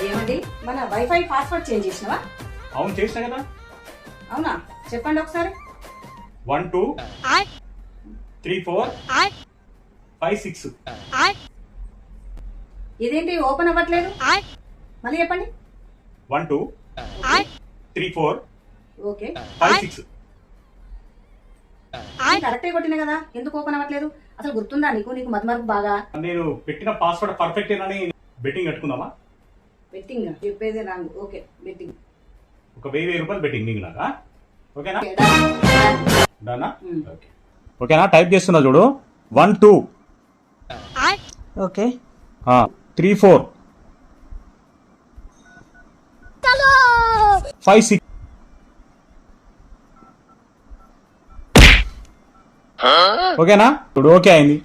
ఏమండి మన wifi password change చేసినావా? అవును చేసినా కదా. అవునా, చెప్పండి ఒకసారి. 1 2 3 4 5 6. ఇదేంటి ఓపెన్ అవ్వట్లేదు? మళ్ళీ చెప్పండి. 1 2 3 4 ఓకే, 5 6. కరెక్టే కొట్టిన కదా, ఎందుకు ఓపెన్ అవ్వట్లేదు? అసలు గుర్తుందా నీకు? నీకు మతిమరుపు బాగా. నేను పెట్టిన పాస్వర్డ్ పర్ఫెక్ట్ ఏనని బెట్టింగ్ కట్టుకుందామా? బెట్టింగ్ చెప్పేది రాంగ్. Okay, betting. ఒక 1000 రూపాయలు బెట్టింగ్ నీకు నాకా? ఓకేనా? డన్నా? ఓకే. ఓకేనా? టైప్ చేస్తున్నా చూడు. 1 2 ఓకే 3 4 5 6. ఓకేనా? ఇప్పుడు ఓకే అయింది.